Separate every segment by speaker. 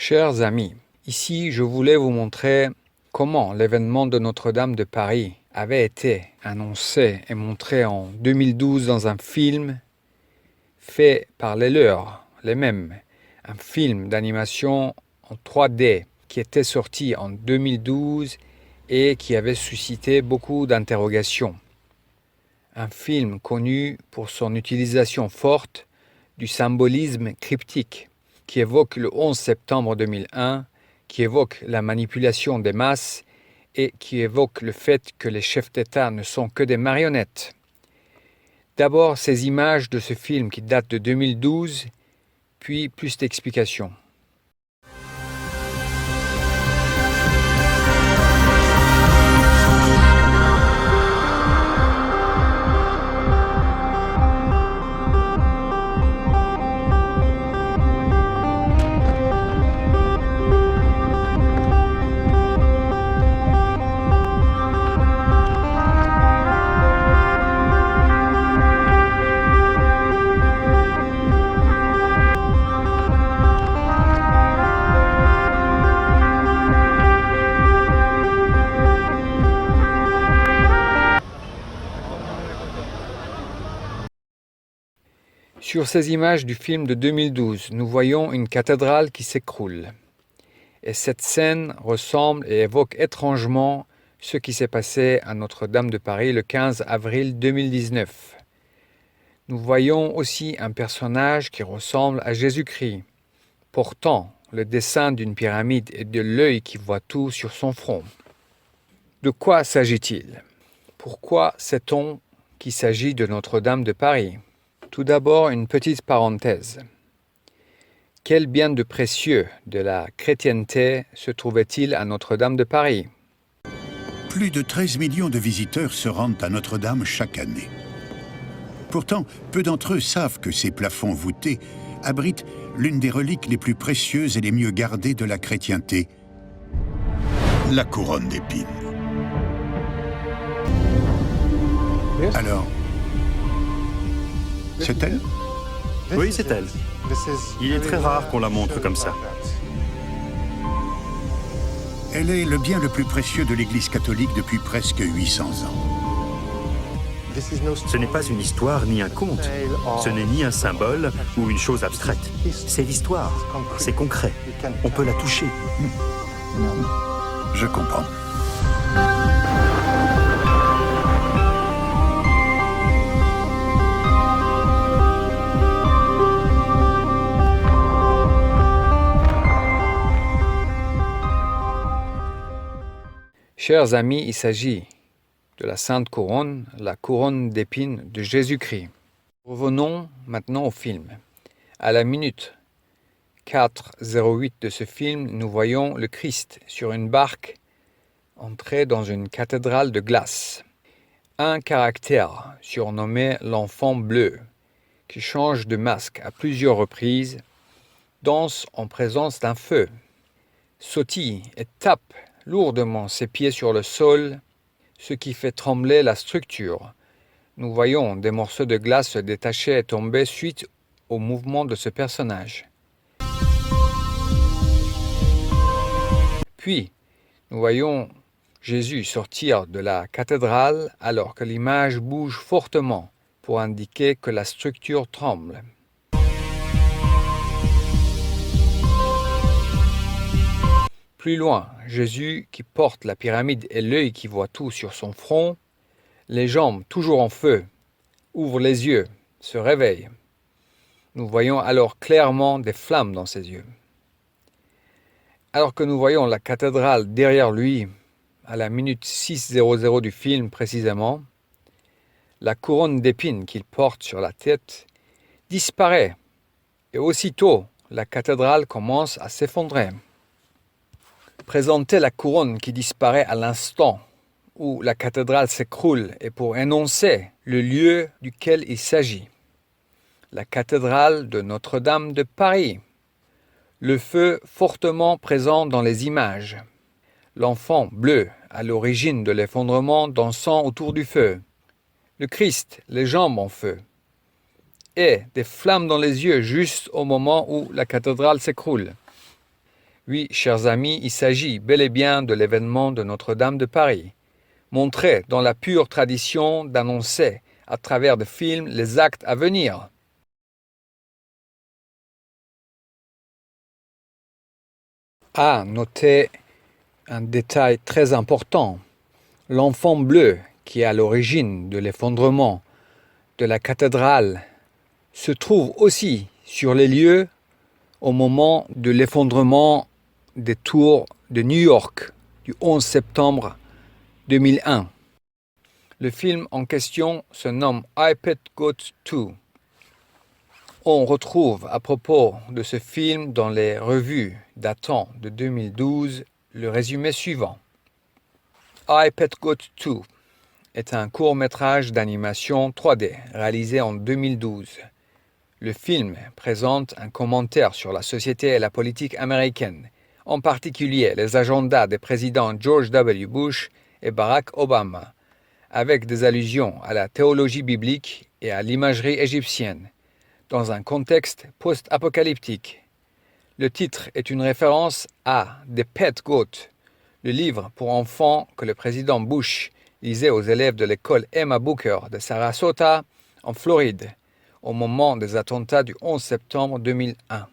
Speaker 1: Chers amis, ici je voulais vous montrer comment l'événement de Notre-Dame de Paris avait été annoncé et montré en 2012 dans un film fait par les leurs, les mêmes, un film d'animation en 3D qui était sorti en 2012 et qui avait suscité beaucoup d'interrogations. Un film connu pour son utilisation forte du symbolisme cryptique qui évoque le 11 septembre 2001, qui évoque la manipulation des masses et qui évoque le fait que les chefs d'État ne sont que des marionnettes. D'abord, ces images de ce film qui date de 2012, puis plus d'explications. Sur ces images du film de 2012, nous voyons une cathédrale qui s'écroule. Et cette scène ressemble et évoque étrangement ce qui s'est passé à Notre-Dame de Paris le 15 avril 2019. Nous voyons aussi un personnage qui ressemble à Jésus-Christ, portant le dessin d'une pyramide et de l'œil qui voit tout sur son front. De quoi s'agit-il? Pourquoi sait-on qu'il s'agit de Notre-Dame de Paris? Tout d'abord, une petite parenthèse. Quel bien de précieux de la chrétienté se trouvait-il à Notre-Dame de Paris?
Speaker 2: Plus de 13 millions de visiteurs se rendent à Notre-Dame chaque année. Pourtant, peu d'entre eux savent que ces plafonds voûtés abritent l'une des reliques les plus précieuses et les mieux gardées de la chrétienté, la couronne d'épines. Alors, c'est elle?
Speaker 3: Oui, c'est elle. Il est très rare qu'on la montre comme ça.
Speaker 2: Elle est le bien le plus précieux de l'Église catholique depuis presque 800 ans.
Speaker 3: Ce n'est pas une histoire ni un conte. Ce n'est ni un symbole ou une chose abstraite. C'est l'histoire. C'est concret. On peut la toucher.
Speaker 2: Je comprends.
Speaker 1: Chers amis, il s'agit de la Sainte Couronne, la couronne d'épines de Jésus-Christ. Revenons maintenant au film. À la minute 4:08 de ce film, nous voyons le Christ sur une barque entrer dans une cathédrale de glace. Un caractère surnommé l'enfant bleu, qui change de masque à plusieurs reprises, danse en présence d'un feu, sautille et tape lourdement ses pieds sur le sol, ce qui fait trembler la structure. Nous voyons des morceaux de glace se détacher et tomber suite au mouvement de ce personnage. Puis, nous voyons Jésus sortir de la cathédrale alors que l'image bouge fortement pour indiquer que la structure tremble. Plus loin, Jésus qui porte la pyramide et l'œil qui voit tout sur son front, les jambes toujours en feu, ouvre les yeux, se réveille. Nous voyons alors clairement des flammes dans ses yeux. Alors que nous voyons la cathédrale derrière lui, à la minute 6:00 du film précisément, la couronne d'épines qu'il porte sur la tête disparaît et aussitôt la cathédrale commence à s'effondrer. Présenter la couronne qui disparaît à l'instant où la cathédrale s'écroule est pour énoncer le lieu duquel il s'agit. La cathédrale de Notre-Dame de Paris. Le feu fortement présent dans les images. L'enfant bleu à l'origine de l'effondrement dansant autour du feu. Le Christ, les jambes en feu. Et des flammes dans les yeux juste au moment où la cathédrale s'écroule. Oui, chers amis, il s'agit bel et bien de l'événement de Notre-Dame de Paris, montré dans la pure tradition d'annoncer à travers des films les actes à venir. À noter un détail très important, l'enfant bleu qui est à l'origine de l'effondrement de la cathédrale se trouve aussi sur les lieux au moment de l'effondrement des tours de New York du 11 septembre 2001. Le film en question se nomme I Pet Goat 2. On retrouve à propos de ce film dans les revues datant de 2012 le résumé suivant. I Pet Goat 2 est un court-métrage d'animation 3D réalisé en 2012. Le film présente un commentaire sur la société et la politique américaine, en particulier les agendas des présidents George W. Bush et Barack Obama, avec des allusions à la théologie biblique et à l'imagerie égyptienne, dans un contexte post-apocalyptique. Le titre est une référence à The Pet Goat, le livre pour enfants que le président Bush lisait aux élèves de l'école Emma Booker de Sarasota, en Floride, au moment des attentats du 11 septembre 2001.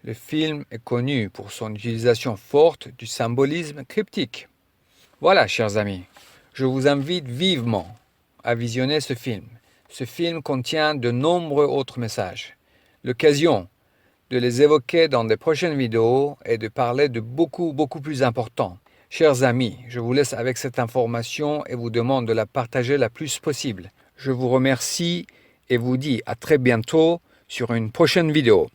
Speaker 1: Le film est connu pour son utilisation forte du symbolisme cryptique. Voilà, chers amis, je vous invite vivement à visionner ce film. Ce film contient de nombreux autres messages. L'occasion de les évoquer dans des prochaines vidéos et de parler de beaucoup plus important. Chers amis, je vous laisse avec cette information et vous demande de la partager le plus possible. Je vous remercie et vous dis à très bientôt sur une prochaine vidéo.